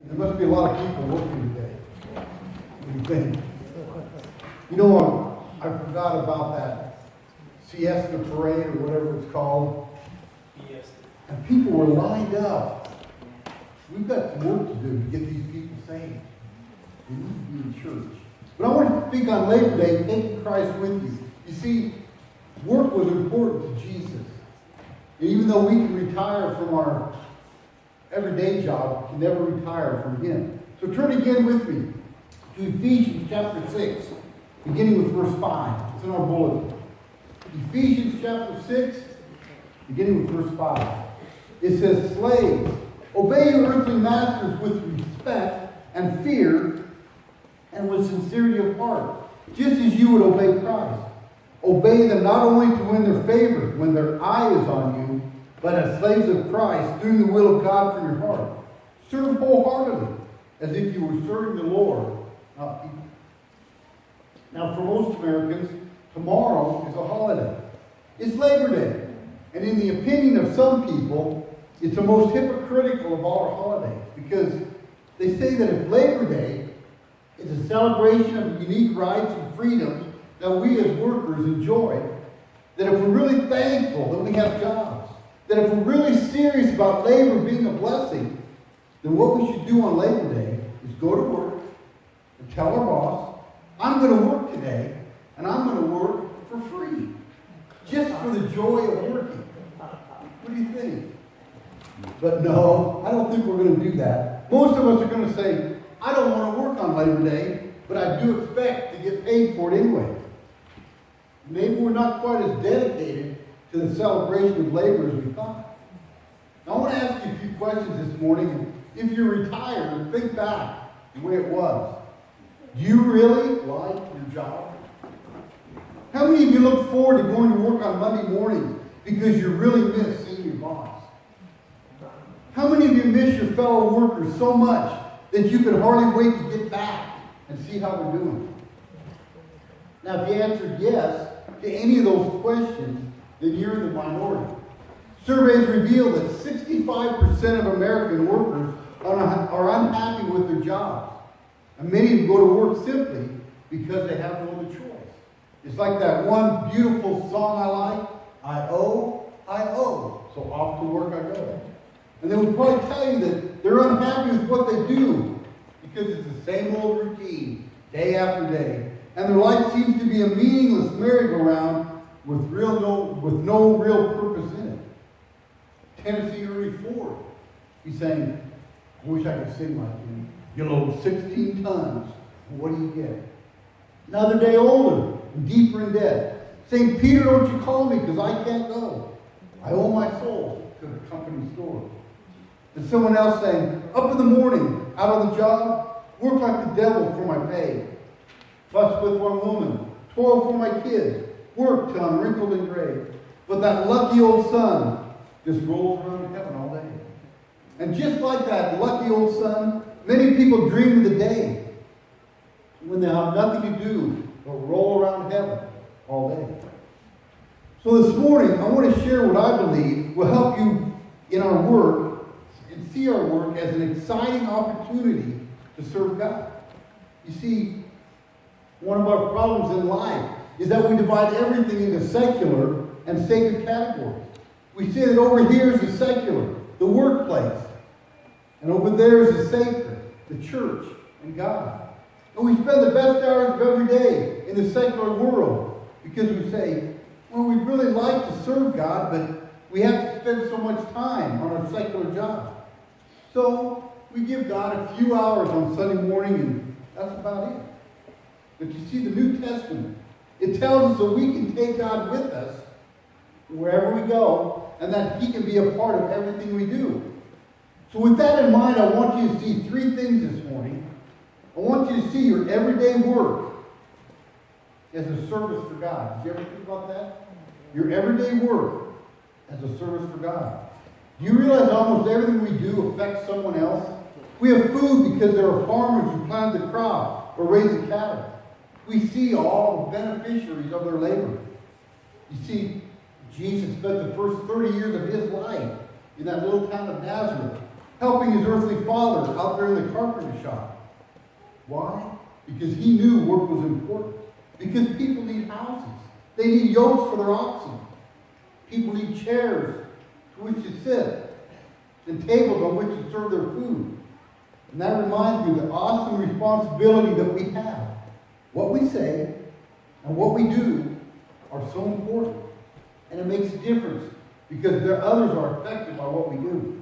There must be a lot of people working today. What do you think? You know, I forgot about that siesta parade or whatever it's called. Yes. And people were lined up. We've got some work to do to get these people saved. They need to be in church. But I want to speak on Labor Day, taking Christ with you. You see, work was important to Jesus. And even though we can retire from our everyday job, we can never retire from Him. So turn again with me to Ephesians chapter 6, beginning with verse 5. It's in our bulletin. Ephesians chapter 6, beginning with verse 5. It says, "Slaves, obey your earthly masters with respect and fear and with sincerity of heart, just as you would obey Christ. Obey them not only to win their favor when their eye is on you, but as slaves of Christ, doing the will of God from your heart. Serve wholeheartedly, as if you were serving the Lord, not people." Now, for most Americans, tomorrow is a holiday. It's Labor Day. And in the opinion of some people, it's the most hypocritical of all our holidays, because they say that if Labor Day is a celebration of the unique rights and freedoms that we as workers enjoy, that if we're really thankful that we have jobs, that if we're really serious about labor being a blessing, then what we should do on Labor Day is go to work and tell our boss, "I'm going to work today, and I'm going to work for free, just for the joy of working." What do you think? But no, I don't think we're going to do that. Most of us are going to say, "I don't want to work on Labor Day, but I do expect to get paid for it anyway." Maybe we're not quite as dedicated to the celebration of labor as we thought. Now, I want to ask you a few questions this morning. If you're retired, think back the way it was. Do you really like your job? How many of you look forward to going to work on Monday mornings because you really miss seeing your boss? How many of you miss your fellow workers so much that you could hardly wait to get back and see how they're doing? Now, if you answered yes to any of those questions, then you're in the minority. Surveys reveal that 65% of American workers are unhappy with their jobs. And many of them go to work simply because they have no other choice. It's like that one beautiful song I like, I owe, so off to work I go. And they would probably tell you that they're unhappy with what they do because it's the same old routine, day after day. And their life seems to be a meaningless merry-go-round with no real purpose in it. Tennessee Ernie Ford, he's saying, "I wish I could sing like him. You load 16 tons, and what do you get?" Another day older and deeper in debt. Saying, "Peter, don't you call me because I can't go. I owe my soul to the company store." And someone else saying, "Up in the morning, out on the job, work like the devil for my pay. Fuss with one woman, toil for my kids, work till I'm wrinkled and gray. But that lucky old sun just rolls around heaven all day." And just like that lucky old sun, many people dream of the day when they have nothing to do but roll around heaven all day. So this morning, I want to share what I believe will help you in our work and see our work as an exciting opportunity to serve God. You see, one of our problems in life is that we divide everything into secular and sacred categories. We say that over here is the secular, the workplace, and over there is the sacred, the church and God. And we spend the best hours of every day in the secular world because we say, well, we really like to serve God, but we have to spend so much time on our secular job. So we give God a few hours on Sunday morning, and that's about it. But you see, the New Testament, it tells us that we can take God with us wherever we go, and that He can be a part of everything we do. So with that in mind, I want you to see three things this morning. I want you to see your everyday work as a service for God. Did you ever think about that? Your everyday work as a service for God. Do you realize almost everything we do affects someone else? We have food because there are farmers who plant the crop or raise the cattle. We see all the beneficiaries of their labor. You see, Jesus spent the first 30 years of His life in that little town of Nazareth, helping his earthly father out there in the carpenter shop. Why? Because he knew work was important. Because people need houses. They need yokes for their oxen. People need chairs to which to sit and tables on which to serve their food. And that reminds me of the awesome responsibility that we have. What we say and what we do are so important. And it makes a difference because others are affected by what we do.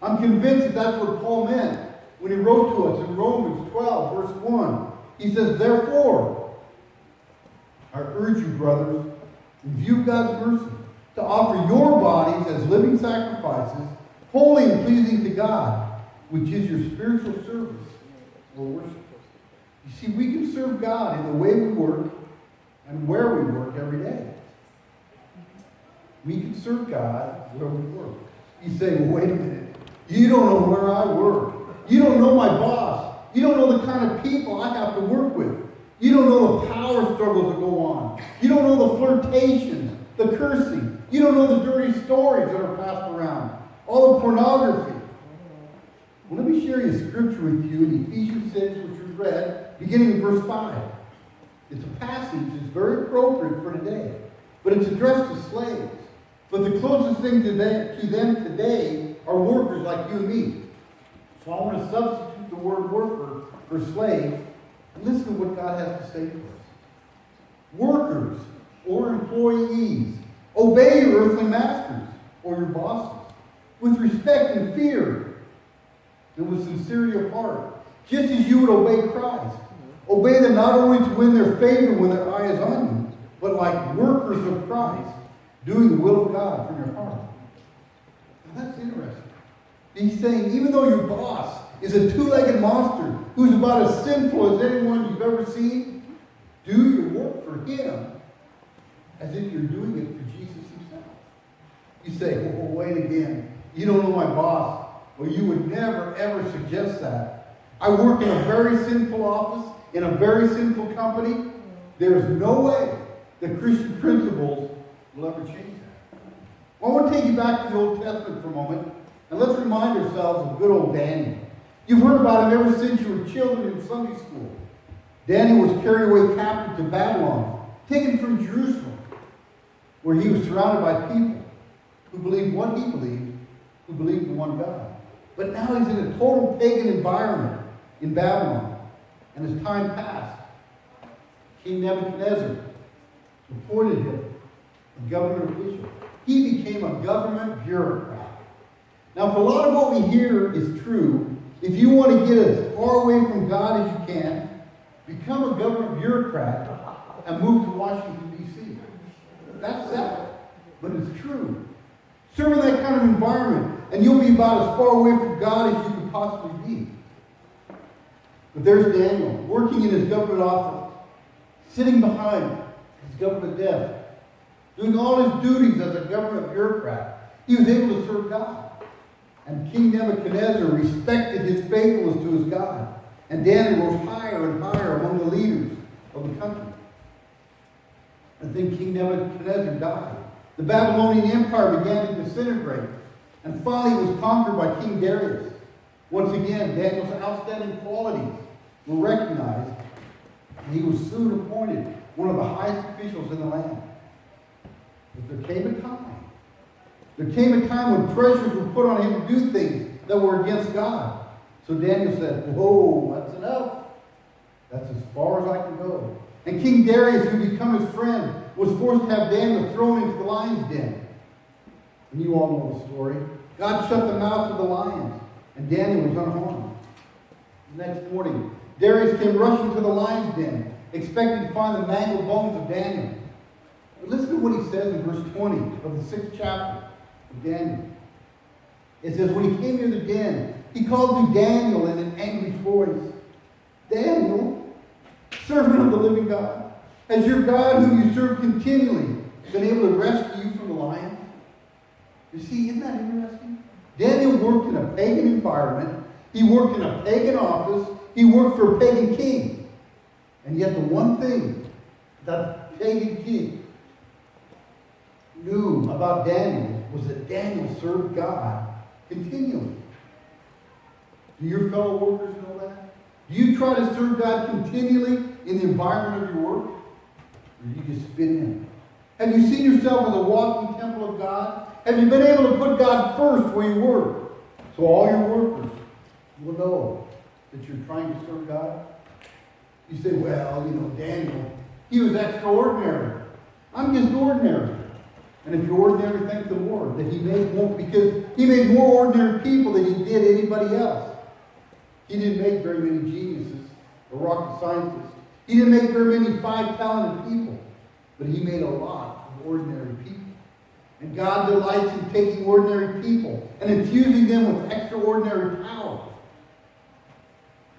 I'm convinced that that's what Paul meant when he wrote to us in Romans 12, verse 1. He says, therefore, I urge you, brothers, in view of God's mercy, to offer your bodies as living sacrifices, holy and pleasing to God, which is your spiritual service or worship. You see, we can serve God in the way we work and where we work every day. We can serve God where we work. You say, well, wait a minute. You don't know where I work. You don't know my boss. You don't know the kind of people I have to work with. You don't know the power struggles that go on. You don't know the flirtations, the cursing. You don't know the dirty stories that are passed around. All the pornography. Well, let me share you a scripture with you in Ephesians 6, which we read, beginning in verse 5. It's a passage that's very appropriate for today. But it's addressed to slaves. But the closest thing to them today are workers like you and me. So I want to substitute the word worker for slave. And listen to what God has to say to us. Workers or employees, obey your earthly masters or your bosses with respect and fear and with sincerity of heart, just as you would obey Christ. Obey them not only to win their favor when their eye is on you, but like workers of Christ, doing the will of God from your heart. Now that's interesting. He's saying, even though your boss is a two-legged monster who's about as sinful as anyone you've ever seen, do your work for him as if you're doing it for Jesus himself. You say, well, wait again. You don't know my boss. Well, you would never, ever suggest that. I work in a very sinful office, in a very sinful company. There's no way that Christian principles will ever change that. Well, I want to take you back to the Old Testament for a moment, and let's remind ourselves of good old Daniel. You've heard about him ever since you were children in Sunday school. Daniel was carried away captive to Babylon, taken from Jerusalem, where he was surrounded by people who believed what he believed, who believed in one God. But now he's in a total pagan environment in Babylon. And as time passed, King Nebuchadnezzar appointed him a government official. He became a government bureaucrat. Now, if a lot of what we hear is true, if you want to get as far away from God as you can, become a government bureaucrat and move to Washington, D.C. That's sad, but it's true. Serve in that kind of environment, and you'll be about as far away from God as you can possibly be. But there's Daniel, working in his government office, sitting behind his government desk, doing all his duties as a government bureaucrat. He was able to serve God. And King Nebuchadnezzar respected his faithfulness to his God. And Daniel rose higher and higher among the leaders of the country. And then King Nebuchadnezzar died. The Babylonian Empire began to disintegrate. And finally it was conquered by King Darius. Once again, Daniel's outstanding qualities were recognized. And he was soon appointed one of the highest officials in the land. But there came a time. There came a time when pressures were put on him to do things that were against God. So Daniel said, whoa, that's enough. That's as far as I can go. And King Darius, who had become his friend, was forced to have Daniel thrown into the lion's den. And you all know the story. God shut the mouth of the lions, and Daniel was unharmed. The next morning, Darius came rushing to the lion's den, expecting to find the mangled bones of Daniel. But listen to what he says in verse 20 of the 6th chapter of Daniel. It says, when he came near the den, he called to Daniel in an angry voice, Daniel, servant of the living God, has your God, whom you serve continually, been able to rescue you from the lions? You see, isn't that interesting? Daniel worked in a pagan environment. He worked in a pagan office. He worked for a pagan king. And yet the one thing that pagan king knew about Daniel was that Daniel served God continually. Do your fellow workers know that? Do you try to serve God continually in the environment of your work? Or do you just fit in? Have you seen yourself as a walking temple of God? Have you been able to put God first where you work? So all your workers will know that you're trying to serve God? You say, well, Daniel, he was extraordinary. I'm just ordinary. And if you're ordinary, thank the Lord that he made more, because he made more ordinary people than he did anybody else. He didn't make very many geniuses or rocket scientists. He didn't make very many talented people. But he made a lot of ordinary people. And God delights in taking ordinary people and infusing them with extraordinary power.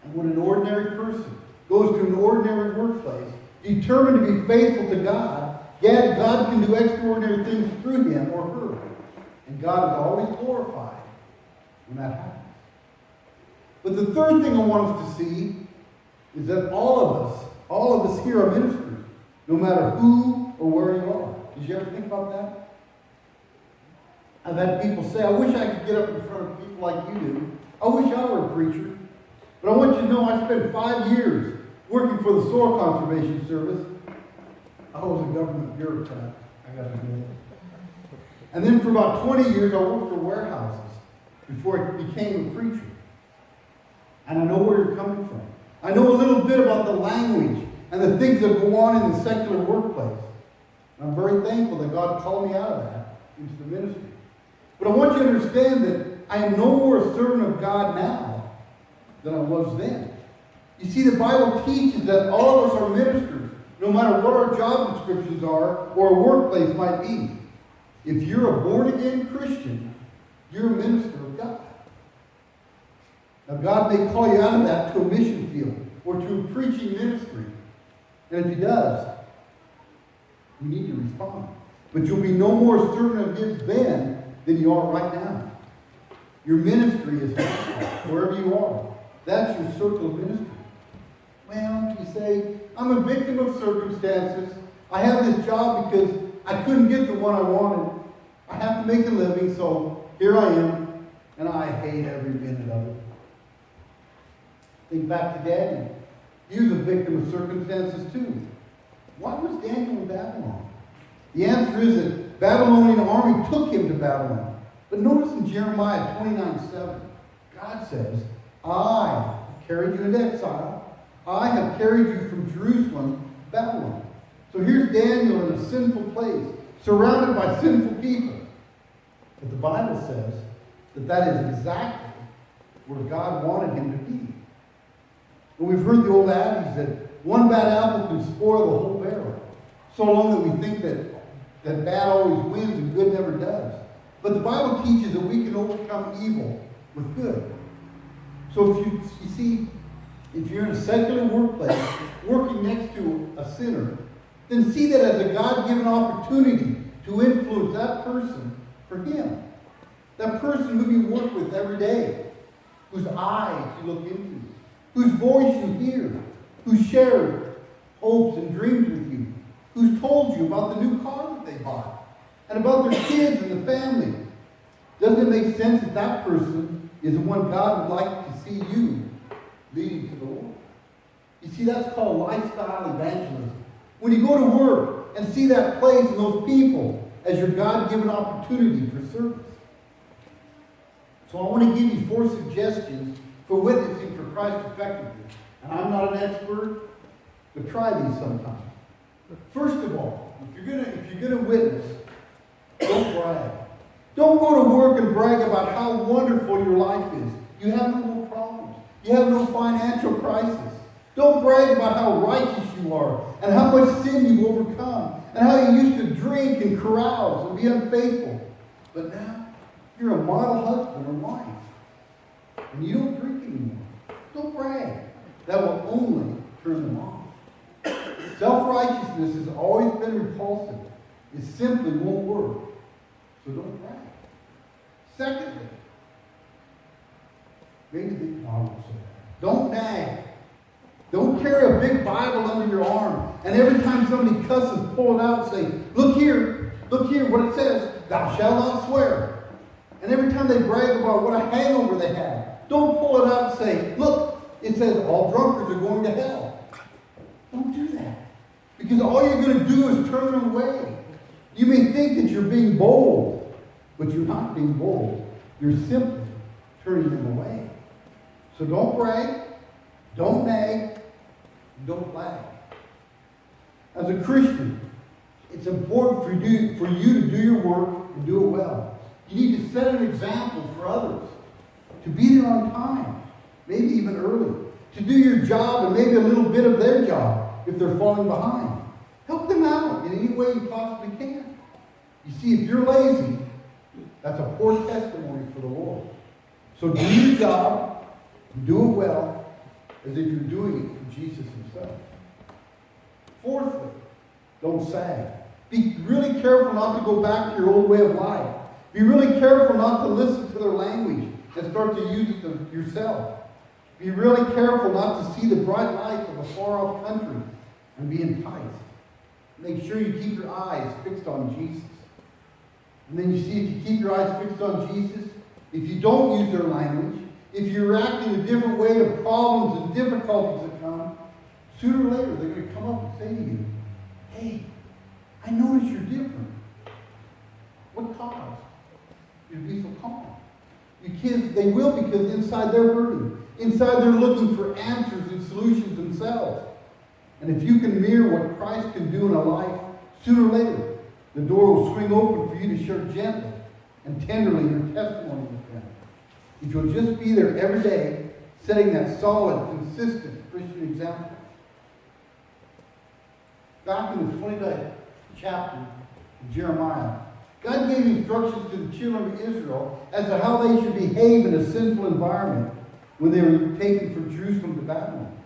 And when an ordinary person goes to an ordinary workplace, determined to be faithful to God, yet God can do extraordinary things through him or her. And God is always glorified when that happens. But the third thing I want us to see is that all of us here are ministers, no matter who or where you are. Did you ever think about that? I've had people say, I wish I could get up in front of people like you do. I wish I were a preacher. But I want you to know I spent 5 years working for the Soil Conservation Service. I was a government bureaucrat, I got to admit. And then for about 20 years I worked for warehouses before I became a preacher. And I know where you're coming from. I know a little bit about the language and the things that go on in the secular workplace. And I'm very thankful that God called me out of that into the ministry. But I want you to understand that I am no more a servant of God now than I was then. You see, the Bible teaches that all of us are ministers, no matter what our job descriptions are or our workplace might be. If you're a born-again Christian, you're a minister of God. Now, God may call you out of that to a mission field or to a preaching ministry. And if he does, you need to respond. But you'll be no more a servant of his then than you are right now. Your ministry is wherever you are. That's your circle of ministry. Well, you say, I'm a victim of circumstances. I have this job because I couldn't get the one I wanted. I have to make a living, so here I am, and I hate every minute of it. Think back to Daniel. He was a victim of circumstances too. Why was Daniel in Babylon? The answer is that Babylonian army took him to Babylon. But notice in Jeremiah 29:7, God says, I have carried you into exile. I have carried you from Jerusalem to Babylon. So here's Daniel in a sinful place, surrounded by sinful people. But the Bible says that that is exactly where God wanted him to be. And we've heard the old adage that one bad apple can spoil the whole barrel. So long that we think that bad always wins and good never does. But the Bible teaches that we can overcome evil with good. So if you see, if you're in a secular workplace working next to a sinner, then see that as a God-given opportunity to influence that person for him. That person who you work with every day, whose eyes you look into, whose voice you hear, who shared hopes and dreams with you, who's told you about the new car that they bought, and about their kids and the family. Doesn't it make sense that that person is the one God would like to see you leading to the Lord? You see, that's called lifestyle evangelism. When you go to work and see that place and those people as your God-given opportunity for service. So I want to give you 4 suggestions for witnessing for Christ effectively. And I'm not an expert, but try these sometime. First of all, if you're gonna witness, don't brag. Don't go to work and brag about how wonderful your life is. You have no problems. You have no financial crisis. Don't brag about how righteous you are and how much sin you've overcome and how you used to drink and carouse and be unfaithful. But now you're a model husband or wife and you don't drink anymore. Don't brag. That will only turn them off. Self-righteousness has always been repulsive. It simply won't work. So don't brag. Secondly, maybe the Bible will say that. Don't nag. Don't carry a big Bible under your arm. And every time somebody cusses, pull it out and say, look here, what it says, thou shalt not swear. And every time they brag about what a hangover they had, Don't pull it out and say, look, it says all drunkards are going to hell. Don't do that. Because all you're going to do is turn them away. You may think that you're being bold, but you're not being bold. You're simply turning them away. So don't brag, don't nag, don't lag. As a Christian, it's important for you to do your work and do it well. You need to set an example for others. To be there on time, maybe even early. To do your job and maybe a little bit of their job if they're falling behind. Help them out in any way you possibly can. You see, if you're lazy, that's a poor testimony for the Lord. So do your job, and do it well, as if you're doing it for Jesus himself. Fourthly, don't sag. Be really careful not to go back to your old way of life. Be really careful not to listen to their language and start to use it yourself. Be really careful not to see the bright lights of a far-off country and be enticed. Make sure you keep your eyes fixed on Jesus. And then you see, if you keep your eyes fixed on Jesus, if you don't use their language, if you're acting a different way to problems and difficulties that come, sooner or later they're going to come up and say to you, hey, I notice you're different. What caused you to be so calm? Your kids, they will, because inside they're hurting. Inside they're looking for answers and solutions themselves. And if you can mirror what Christ can do in a life, sooner or later, the door will swing open for you to share gently and tenderly your testimony with them. If you'll just be there every day, setting that solid, consistent Christian example. Back in the 29th chapter of Jeremiah, God gave instructions to the children of Israel as to how they should behave in a sinful environment when they were taken from Jerusalem to Babylon.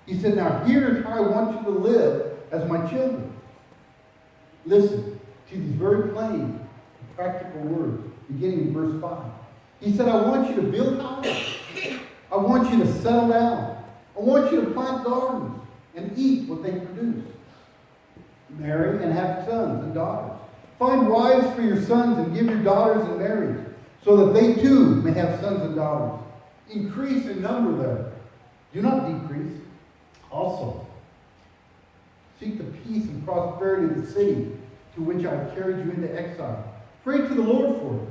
He said, now here is how I want you to live as my children. Listen to these very plain and practical words, beginning in verse 5. He said, I want you to build houses. I want you to settle down. I want you to plant gardens and eat what they produce. Marry and have sons and daughters. Find wives for your sons and give your daughters in marriage, so that they too may have sons and daughters. Increase in number there. Do not decrease. Also, seek the peace and prosperity of the city to which I have carried you into exile. Pray to the Lord for it,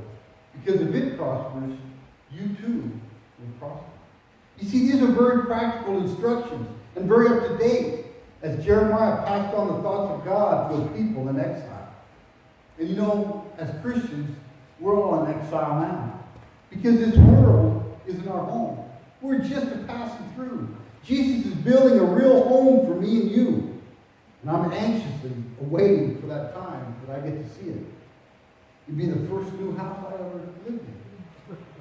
because if it prospers, you too will prosper. You see, these are very practical instructions and very up to date, as Jeremiah passed on the thoughts of God to a people in exile. And you know, as Christians, we're all in exile now. Because this world isn't our home. We're just passing through. Jesus is building a real home for me and you. And I'm anxiously awaiting for that time that I get to see it. It'd be the first new house I ever lived in.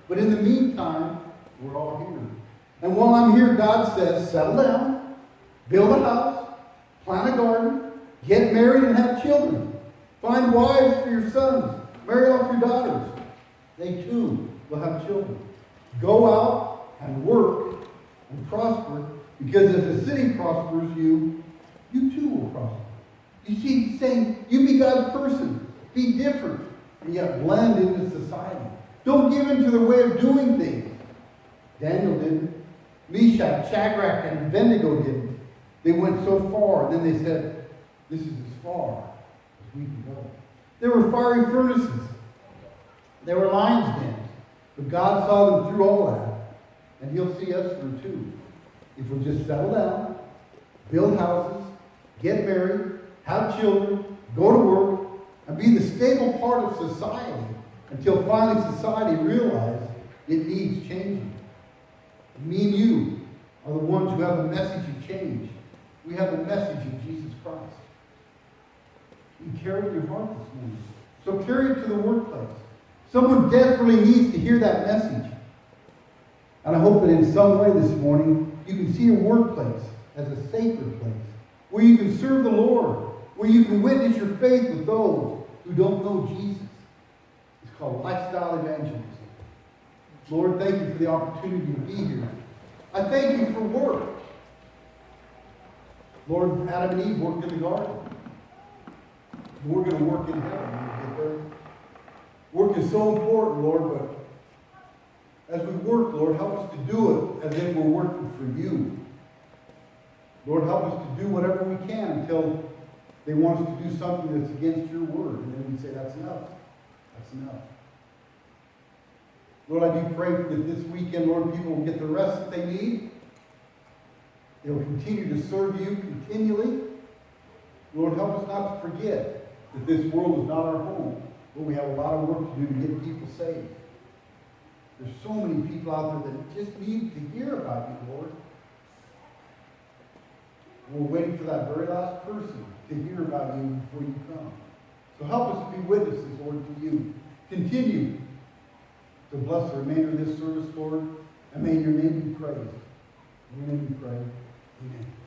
But in the meantime, we're all here. And while I'm here, God says, settle down, build a house, plant a garden, get married and have children. Find wives for your sons. Marry off your daughters. They too will have children. Go out and work and prosper, because if the city prospers you, you too will prosper. You see, he's saying, you be God's person. Be different, and yet blend into society. Don't give in to their way of doing things. Daniel didn't. Meshach, Shadrach, and Abednego didn't. They went so far, and then they said, this is as far as we can go. There were fiery furnaces. There were lions' dens. But God saw them through all that. And he'll see us through too. If we'll just settle down, build houses, get married, have children, go to work, and be the stable part of society until finally society realizes it needs changing. Me and you are the ones who have the message of change. We have the message of Jesus Christ. You carry it in your heart this morning. So carry it to the workplace. Someone desperately needs to hear that message. And I hope that in some way this morning, you can see your workplace as a sacred place, where you can serve the Lord, where you can witness your faith with those who don't know Jesus. It's called lifestyle evangelism. Lord, thank you for the opportunity to be here. I thank you for work. Lord, Adam and Eve worked in the garden. We're going to work in heaven when we get there. Work is so important, Lord, but As we work, Lord, help us to do it as if we're working for you. Lord, help us to do whatever we can until they want us to do something that's against your word. And then we say, that's enough. That's enough. Lord, I do pray that this weekend, Lord, people will get the rest that they need. They will continue to serve you continually. Lord, help us not to forget that this world is not our home, but we have a lot of work to do to get people saved. There's so many people out there that just need to hear about you, Lord. We're waiting for that very last person to hear about you before you come. So help us to be witnesses, Lord, to you. Continue to bless the remainder of this service, Lord, and may your name be praised. In your name we pray. Amen.